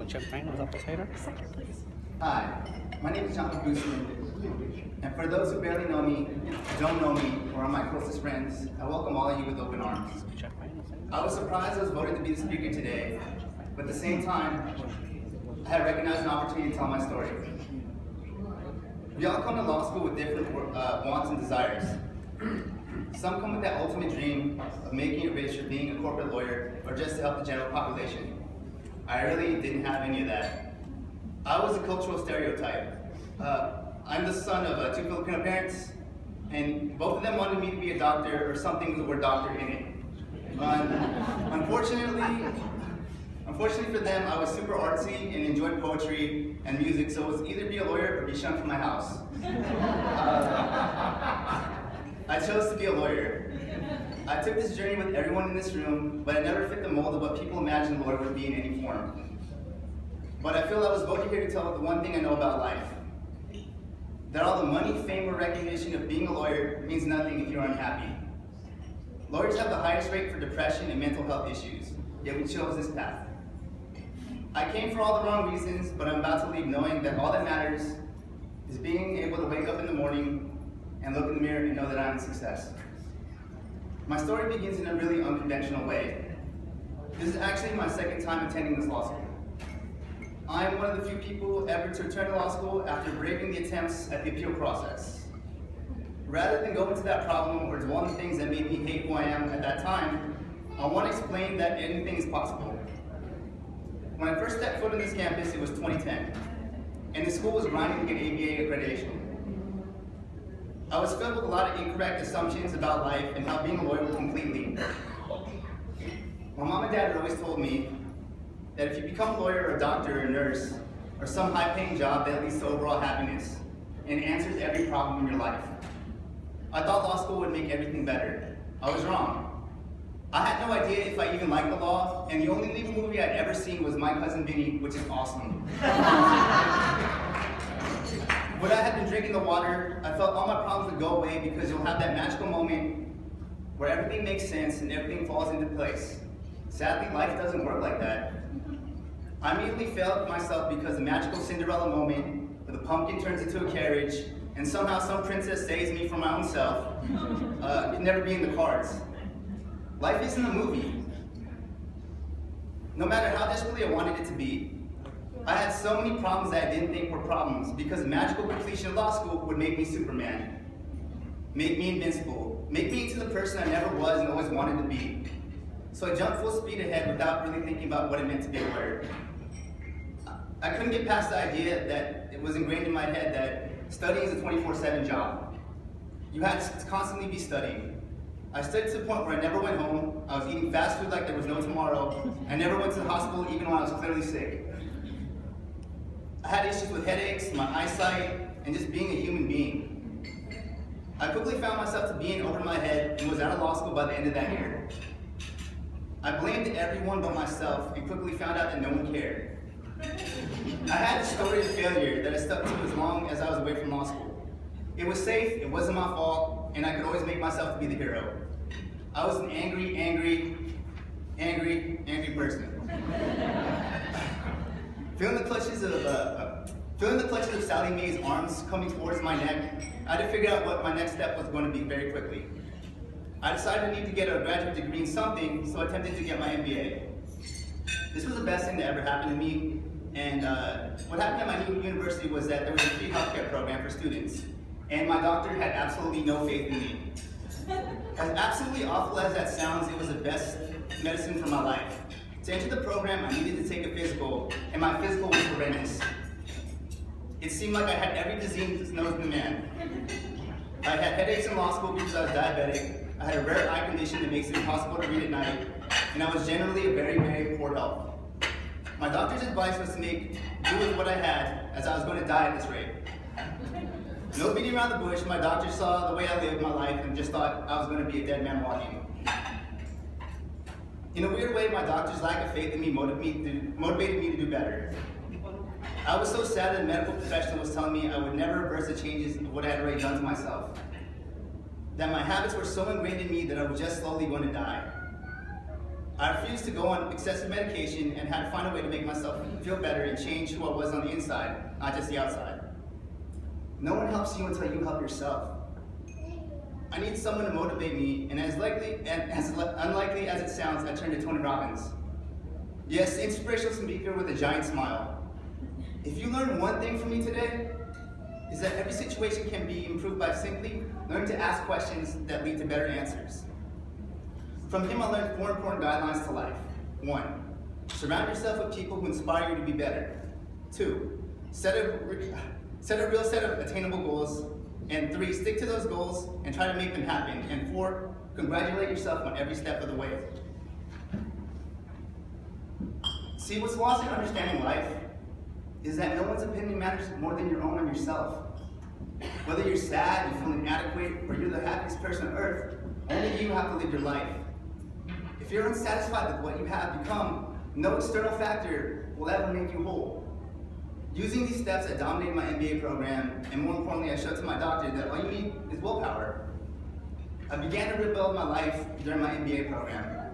with champagne with apple cider. Second, please. Hi, my name is John Pabustan, and for those who barely know me, don't know me, or are my closest friends, I welcome all of you with open arms. I was surprised I was voted to be the speaker today, but at the same time, I had recognized an opportunity to tell my story. We all come to law school with different wants and desires. Some come with that ultimate dream of making it rich or being a corporate lawyer, or just to help the general population. I really didn't have any of that. I was a cultural stereotype. I'm the son of two Filipino parents, and both of them wanted me to be a doctor or something with the word doctor in it. Unfortunately for them, I was super artsy and enjoyed poetry and music, so it was either be a lawyer or be shunned from my house. I chose to be a lawyer. I took this journey with everyone in this room, but I never fit the mold of what people imagined a lawyer would be in any form. But I feel I was voted here to tell the one thing I know about life. That all the money, fame, or recognition of being a lawyer means nothing if you're unhappy. Lawyers have the highest rate for depression and mental health issues, yet we chose this path. I came for all the wrong reasons, but I'm about to leave knowing that all that matters is being able to wake up in the morning and look in the mirror and know that I'm a success. My story begins in a really unconventional way. This is actually my second time attending this law school. I am one of the few people ever to return to law school after braving the attempts at the appeal process. Rather than go into that problem or one of the things that made me hate who I am at that time, I want to explain that anything is possible. When I first stepped foot on this campus, it was 2010, and the school was grinding to get ABA accreditation. I was filled with a lot of incorrect assumptions about life and how being a lawyer would completely. My mom and dad had always told me that if you become a lawyer or a doctor or a nurse or some high-paying job that leads to overall happiness and answers every problem in your life. I thought law school would make everything better. I was wrong. I had no idea if I even liked the law, and the only legal movie I'd ever seen was My Cousin Vinny, which is awesome. When I had been drinking the water, I felt all my problems would go away because you'll have that magical moment where everything makes sense and everything falls into place. Sadly, life doesn't work like that. I immediately failed myself because the magical Cinderella moment where the pumpkin turns into a carriage and somehow some princess saves me from my own self could never be in the cards. Life isn't a movie. No matter how desperately I wanted it to be, I had so many problems that I didn't think were problems because the magical completion of law school would make me Superman, make me invincible, make me into the person I never was and always wanted to be. So I jumped full speed ahead without really thinking about what it meant to be a lawyer. I couldn't get past the idea that it was ingrained in my head that studying is a 24/7 job. You had to constantly be studying. I studied to the point where I never went home. I was eating fast food like there was no tomorrow. I never went to the hospital even when I was clearly sick. I had issues with headaches, my eyesight, and just being a human being. I quickly found myself to be in over my head and was out of law school by the end of that year. I blamed everyone but myself and quickly found out that no one cared. I had a story of failure that I stuck to as long as I was away from law school. It was safe, it wasn't my fault, and I could always make myself to be the hero. I was an angry person. Feeling the clutches of Sally Mae's arms coming towards my neck, I had to figure out what my next step was going to be very quickly. I decided I needed to get a graduate degree in something, so I attempted to get my MBA. This was the best thing that ever happened to me, and what happened at my new university was that there was a free healthcare program for students, and my doctor had absolutely no faith in me. As absolutely awful as that sounds, it was the best medicine for my life. To enter the program, I needed to take a physical, and my physical was horrendous. It seemed like I had every disease known to man. I had headaches in law school because I was diabetic. I had a rare eye condition that makes it impossible to read at night, and I was generally a very poor health. My doctor's advice was to make do with what I had, as I was going to die at this rate. No beating around the bush, my doctor saw the way I lived my life and just thought I was going to be a dead man walking. In a weird way, my doctor's lack of faith in me motivated me to do better. I was so sad that the medical professional was telling me I would never reverse the changes of what I had already done to myself. That my habits were so ingrained in me that I was just slowly going to die. I refused to go on excessive medication and had to find a way to make myself feel better and change who I was on the inside, not just the outside. No one helps you until you help yourself. I need someone to motivate me, and as unlikely as it sounds, I turned to Tony Robbins. Yes, inspirational speaker with a giant smile. If you learn one thing from me today, is that every situation can be improved by simply learning to ask questions that lead to better answers. From him, I learned 4 important guidelines to life. 1, surround yourself with people who inspire you to be better. 2, set a real set of attainable goals. And 3, stick to those goals and try to make them happen. And 4, congratulate yourself on every step of the way. See, what's lost in understanding life is that no one's opinion matters more than your own on yourself. Whether you're sad, you feel inadequate, or you're the happiest person on earth, only you have to live your life. If you're unsatisfied with what you have become, no external factor will ever make you whole. Using these steps, I dominated my MBA program, and more importantly, I showed to my doctor that all you need is willpower. I began to rebuild my life during my MBA program.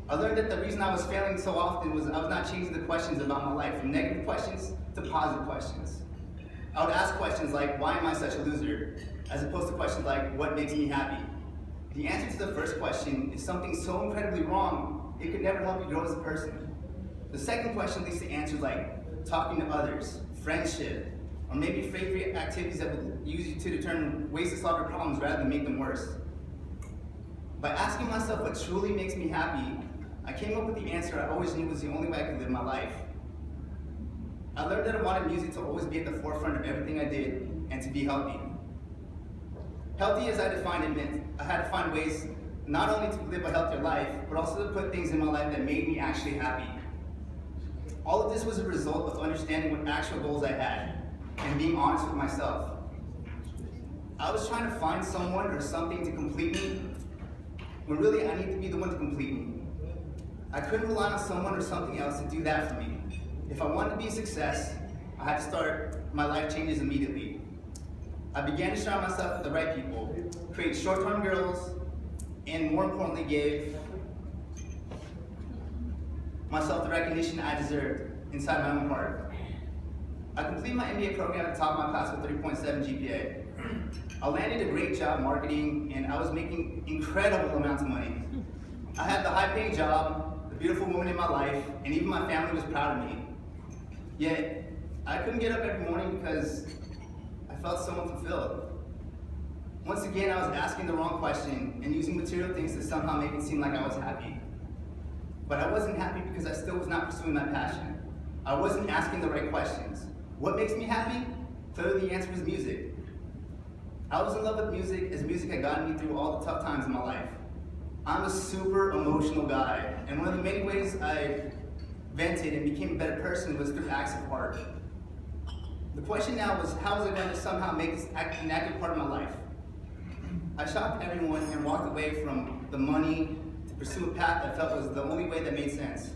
I learned that the reason I was failing so often was I was not changing the questions about my life from negative questions to positive questions. I would ask questions like, why am I such a loser? As opposed to questions like, what makes me happy? The answer to the first question is something so incredibly wrong, it could never help you grow as a person. The second question leads to answers like talking to others, friendship, or maybe favorite activities that would use you to determine ways to solve your problems rather than make them worse. By asking myself what truly makes me happy, I came up with the answer I always knew was the only way I could live my life. I learned that I wanted music to always be at the forefront of everything I did and to be healthy. Healthy as I defined it meant I had to find ways not only to live a healthier life, but also to put things in my life that made me actually happy. All of this was a result of understanding what actual goals I had and being honest with myself. I was trying to find someone or something to complete me, when really I need to be the one to complete me. I couldn't rely on someone or something else to do that for me. If I wanted to be a success, I had to start my life changes immediately. I began to surround myself with the right people, create short-term goals, and more importantly, gave myself the recognition I deserved inside my own heart. I completed my MBA program at the top of my class with 3.7 GPA. I landed a great job marketing, and I was making incredible amounts of money. I had the high-paying job, the beautiful woman in my life, and even my family was proud of me. Yet, I couldn't get up every morning because I felt so unfulfilled. Once again, I was asking the wrong question and using material things to somehow make it seem like I was happy. But I wasn't happy because I still was not pursuing my passion. I wasn't asking the right questions. What makes me happy? Clearly the answer was music. I was in love with music as music had gotten me through all the tough times in my life. I'm a super emotional guy, and one of the many ways I vented and became a better person was through acts of art. The question now was, how was I going to somehow make this an active part of my life? I shopped everyone and walked away from the money to pursue a path I felt was the only way that made sense.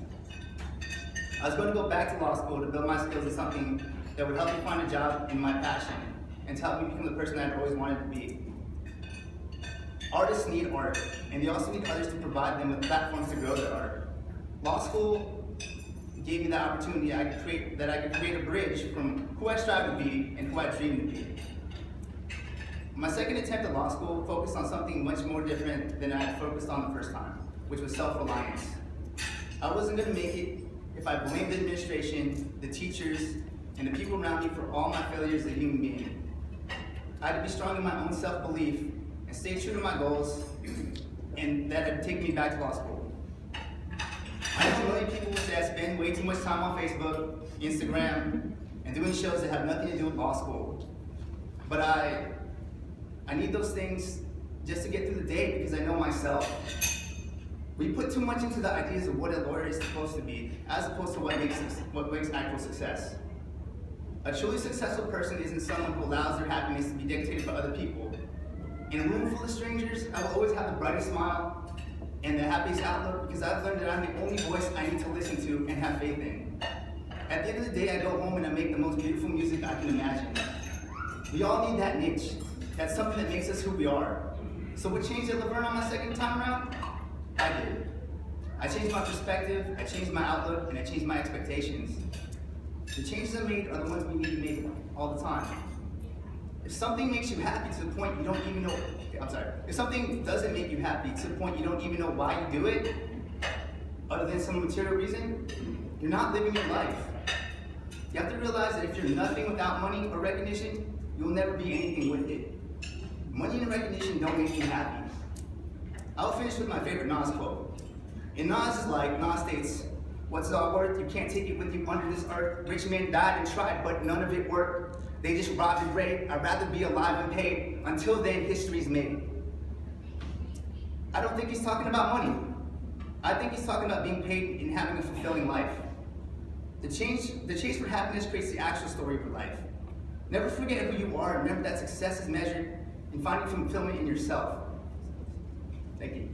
I was going to go back to law school to build my skills in something that would help me find a job in my passion and to help me become the person I'd always wanted to be. Artists need art, and they also need others to provide them with platforms to grow their art. Law school gave me the opportunity that I could create a bridge from who I strive to be and who I dream to be. My second attempt at law school focused on something much more different than I had focused on the first time, which was self-reliance. I wasn't going to make it if I blamed the administration, the teachers, and the people around me for all my failures as a human being. I had to be strong in my own self-belief and stay true to my goals, and that had taken me back to law school. I know a million people will say I spend way too much time on Facebook, Instagram, and doing shows that have nothing to do with law school. But I need those things just to get through the day because I know myself. We put too much into the ideas of what a lawyer is supposed to be, as opposed to what makes actual success. A truly successful person isn't someone who allows their happiness to be dictated by other people. In a room full of strangers, I will always have the brightest smile and the happiest outlook because I've learned that I'm the only voice I need to listen to and have faith in. At the end of the day, I go home and I make the most beautiful music I can imagine. We all need that niche. That's something that makes us who we are. So what changed at Laverne on my second time around? I did. I changed my perspective, I changed my outlook, and I changed my expectations. The changes I made are the ones we need to make all the time. If something makes you happy to the point you don't even know, if something doesn't make you happy to the point you don't even know why you do it, other than some material reason, you're not living your life. You have to realize that if you're nothing without money or recognition, you'll never be anything with it. Money and recognition don't make you happy. I'll finish with my favorite Nas quote. In Nas' life, Nas states, "What's it all worth? You can't take it with you under this earth. Rich men died and tried, but none of it worked. They just robbed and raped. I'd rather be alive and paid. Until then, history's made." I don't think he's talking about money. I think he's talking about being paid and having a fulfilling life. The chase for happiness creates the actual story of your life. Never forget who you are. Remember that success is measured in finding fulfillment in yourself. Thank you.